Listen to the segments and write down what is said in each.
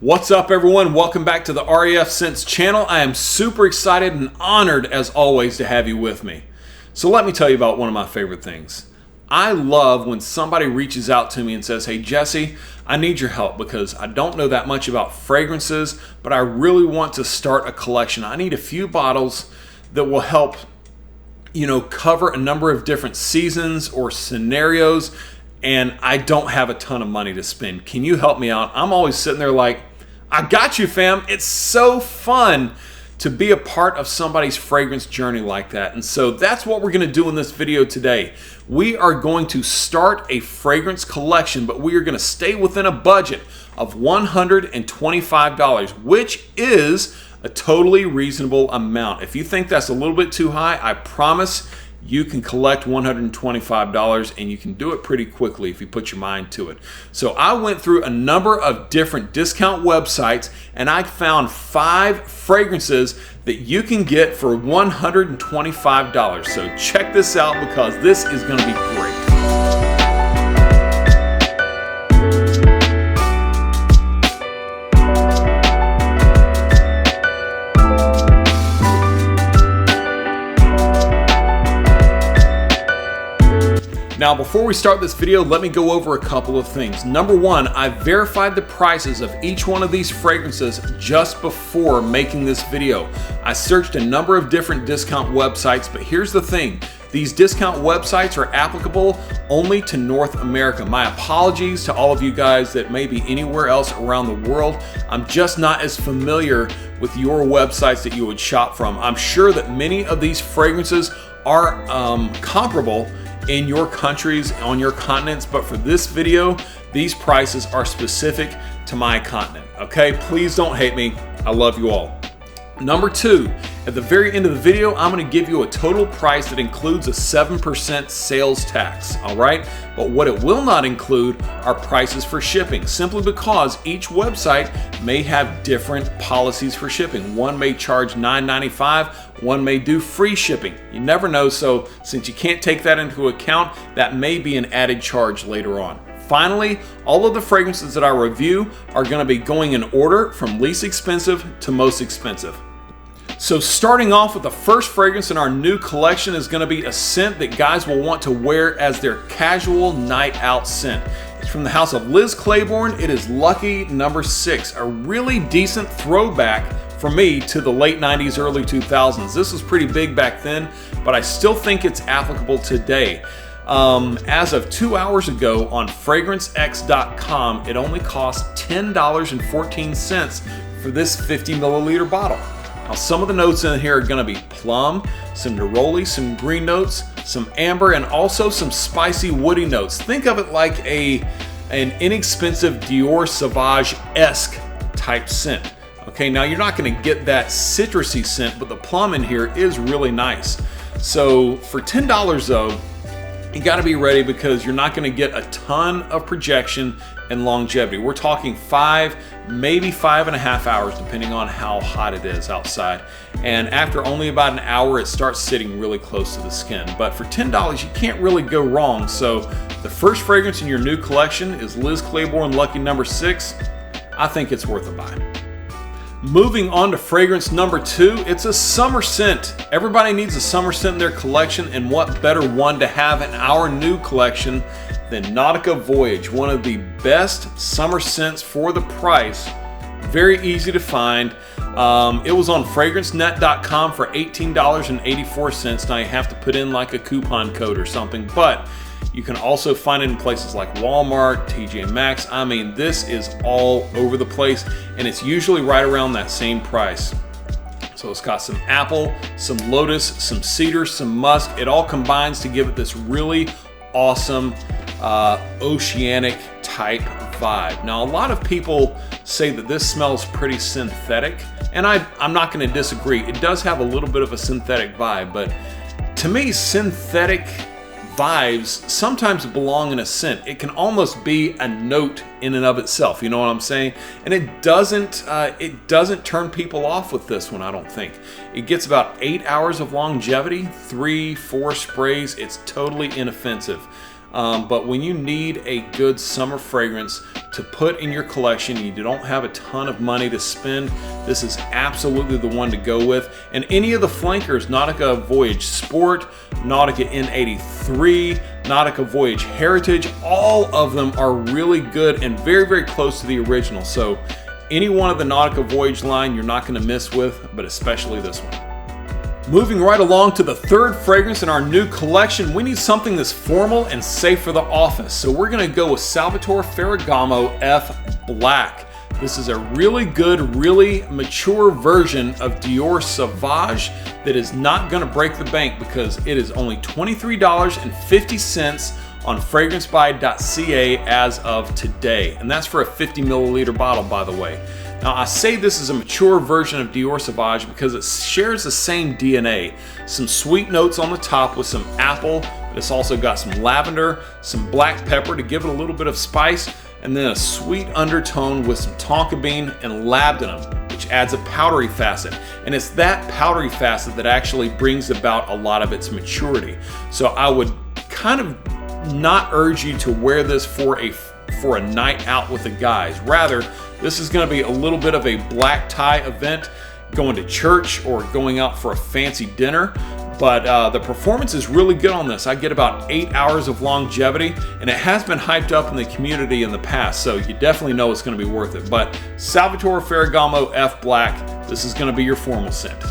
What's up, everyone? Welcome back to the RAFscents channel. I am super excited and honored as always to have you with me. So let me tell you about one of my favorite things. I love when somebody reaches out to me and says, hey Jesse, I need your help because I don't know that much about fragrances, but I really want to start a collection. I need a few bottles that will help, cover a number of different seasons or scenarios, and I don't have a ton of money to spend. Can you help me out? I'm always sitting there like, I got you, fam. It's so fun to be a part of somebody's fragrance journey like that. And so that's what we're going to do in this video today. We are going to start a fragrance collection, but we are going to stay within a budget of $125, which is a totally reasonable amount. If you think that's a little bit too high, I promise you can collect $125 and you can do it pretty quickly if you put your mind to it. So I went through a number of different discount websites and I found 5 fragrances that you can get for $125. So check this out because this is going to be great. Now, before we start this video, let me go over a couple of things. Number one, I verified the prices of each one of these fragrances just before making this video. I searched a number of different discount websites, but here's the thing. These discount websites are applicable only to North America. My apologies to all of you guys that may be anywhere else around the world. I'm just not as familiar with your websites that you would shop from. I'm sure that many of these fragrances are comparable in your countries, on your continents, but for this video, these prices are specific to my continent, okay? Please don't hate me. I love you all. Number two, at the very end of the video, I'm gonna give you a total price that includes a 7% sales tax, all right? But what it will not include are prices for shipping, simply because each website may have different policies for shipping. One may charge $9.95, one may do free shipping. You never know, so since you can't take that into account, that may be an added charge later on. Finally, all of the fragrances that I review are gonna be going in order from least expensive to most expensive. So starting off with the first fragrance in our new collection is going to be a scent that guys will want to wear as their casual night out scent. It's from the house of Liz Claiborne. It is Lucky No. 6, a really decent throwback for me to the late 90s, early 2000s. This was pretty big back then, but I still think it's applicable today. As of 2 hours ago on FragranceX.com, it only cost $10.14 for this 50 milliliter bottle. Now, some of the notes in here are going to be plum, some neroli, some green notes, some amber, and also some spicy woody notes. Think of it like an inexpensive Dior Sauvage-esque type scent. Okay, now you're not going to get that citrusy scent, but the plum in here is really nice. So for $10 though, you got to be ready because you're not going to get a ton of projection and longevity. We're talking 5, maybe 5.5 hours, depending on how hot it is outside. And after only about an hour, it starts sitting really close to the skin. But for $10, you can't really go wrong. So the first fragrance in your new collection is Liz Claiborne Lucky No. 6. I think it's worth a buy. Moving on to fragrance number 2, it's a summer scent. Everybody needs a summer scent in their collection, and what better one to have in our new collection than Nautica Voyage, one of the best summer scents for the price. Very easy to find. It was on FragranceNet.com for $18.84. Now you have to put in like a coupon code or something, but you can also find it in places like Walmart, TJ Maxx. I mean, this is all over the place, and it's usually right around that same price. So it's got some apple, some lotus, some cedar, some musk. It all combines to give it this really awesome oceanic type vibe. Now, a lot of people say that this smells pretty synthetic, and I'm not going to disagree. It does have a little bit of a synthetic vibe, but to me, synthetic vibes sometimes belong in a scent. It can almost be a note in and of itself, you know what I'm saying? And it doesn't turn people off with this one, I don't think. It gets about 8 hours of longevity, 3-4 sprays. It's totally inoffensive. But when you need a good summer fragrance to put in your collection, you don't have a ton of money to spend, this is absolutely the one to go with. And any of the flankers, Nautica Voyage Sport, Nautica N83, Nautica Voyage Heritage, all of them are really good and very, very close to the original. So any one of the Nautica Voyage line you're not going to miss with, but especially this one. Moving right along to the third fragrance in our new collection, we need something that's formal and safe for the office. So we're going to go with Salvatore Ferragamo F Black. This is a really good, really mature version of Dior Sauvage that is not going to break the bank because it is only $23.50 on fragrancebuy.ca as of today. And that's for a 50 milliliter bottle, by the way. Now, I say this is a mature version of Dior Sauvage because it shares the same DNA. Some sweet notes on the top with some apple, but it's also got some lavender, some black pepper to give it a little bit of spice, and then a sweet undertone with some tonka bean and labdanum, which adds a powdery facet. And it's that powdery facet that actually brings about a lot of its maturity. So I would kind of not urge you to wear this for a night out with the guys. Rather, this is going to be a little bit of a black tie event, going to church or going out for a fancy dinner. But the performance is really good on this. I get about 8 hours of longevity, and it has been hyped up in the community in the past, so you definitely know it's going to be worth it. But Salvatore Ferragamo F Black, this is going to be your formal scent.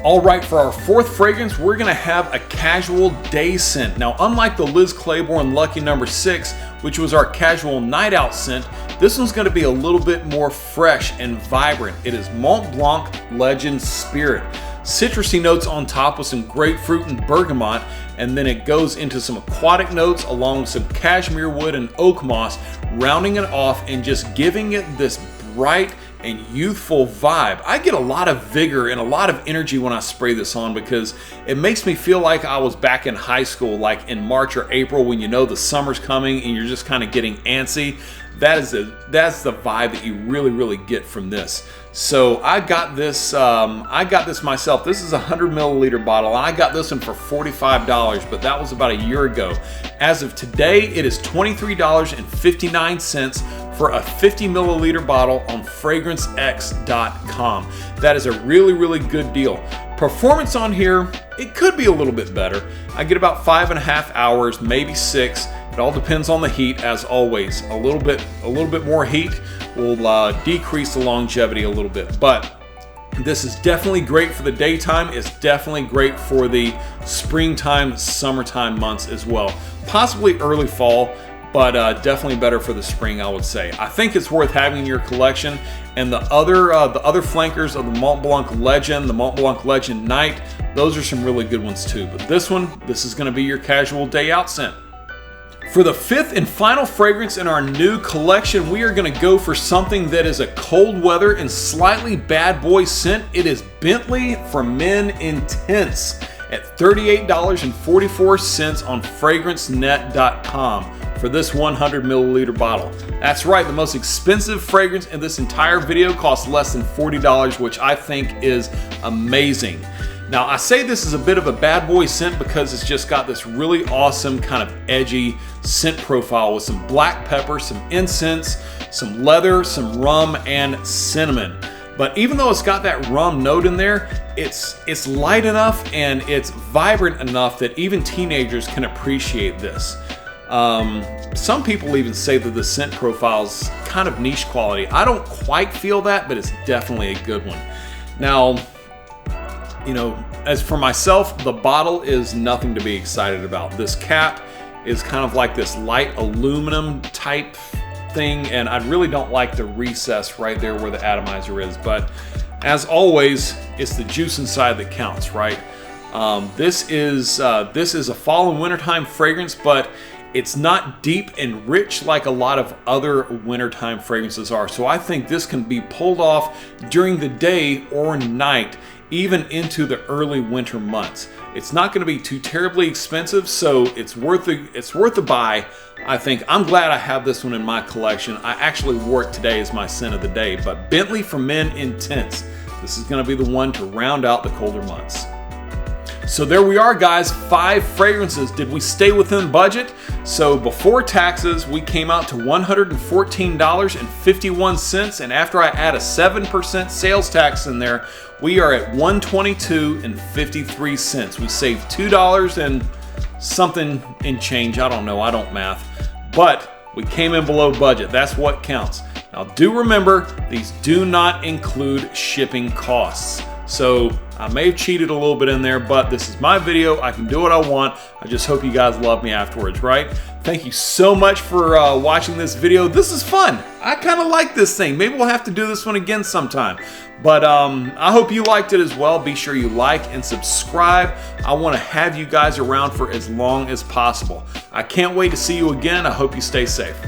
All right, for our fourth fragrance, we're gonna have a casual day scent. Now, unlike the Liz Claiborne Lucky No. 6, which was our casual night out scent, this one's gonna be a little bit more fresh and vibrant. It is Mont Blanc Legend Spirit. Citrusy notes on top with some grapefruit and bergamot, and then it goes into some aquatic notes along with some cashmere wood and oak moss, rounding it off and just giving it this bright and youthful vibe. I get a lot of vigor and a lot of energy when I spray this on because it makes me feel like I was back in high school, like in March or April when you know the summer's coming and you're just kind of getting antsy. That's the vibe that you really get from this. So I got this myself. This is a 100 milliliter bottle. I got this one for $45, but that was about a year ago. As of today, it is $23.59 for a 50 milliliter bottle on fragrancex.com. That is a really good deal. Performance on here, it could be a little bit better. I get about 5.5 hours, maybe 6. It all depends on the heat, as always. A little bit more heat will decrease the longevity a little bit, but this is definitely great for the daytime. It's definitely great for the springtime, summertime months as well. Possibly early fall, but definitely better for the spring, I would say. I think it's worth having in your collection. And the other flankers of the Mont Blanc Legend, the Mont Blanc Legend Night, those are some really good ones too. But this is going to be your casual day out scent. For the fifth and final fragrance in our new collection, we are going to go for something that is a cold weather and slightly bad boy scent. It is Bentley for Men Intense at $38.44 on fragrancenet.com for this 100 milliliter bottle. That's right, the most expensive fragrance in this entire video costs less than $40, which I think is amazing. Now, I say this is a bit of a bad boy scent because it's just got this really awesome kind of edgy scent profile with some black pepper, some incense, some leather, some rum, and cinnamon. But even though it's got that rum note in there, it's light enough and it's vibrant enough that even teenagers can appreciate this. Some people even say that the scent profile's kind of niche quality. I don't quite feel that, but it's definitely a good one. Now, you know, as for myself, the bottle is nothing to be excited about. This cap is kind of like this light aluminum type thing, and I really don't like the recess right there where the atomizer is. But as always, it's the juice inside that counts, right? This is a fall and wintertime fragrance, but it's not deep and rich like a lot of other wintertime fragrances are. So I think this can be pulled off during the day or night, even into the early winter months. It's not going to be too terribly expensive, so it's worth the buy. I think I'm glad I have this one in my collection. I actually wore it today as my scent of the day, but Bentley for Men Intense. This is going to be the one to round out the colder months. So there we are, guys, 5 fragrances. Did we stay within budget? So before taxes, we came out to $114.51, and after I add a 7% sales tax in there, we are at $122.53. We saved $2 and something in change. I don't know, I don't math, but we came in below budget. That's what counts. Now do remember, these do not include shipping costs. So I may have cheated a little bit in there, but this is my video. I can do what I want. I just hope you guys love me afterwards, right? Thank you so much for watching this video. This is fun. I kind of like this thing. Maybe we'll have to do this one again sometime. But I hope you liked it as well. Be sure you like and subscribe. I want to have you guys around for as long as possible. I can't wait to see you again. I hope you stay safe.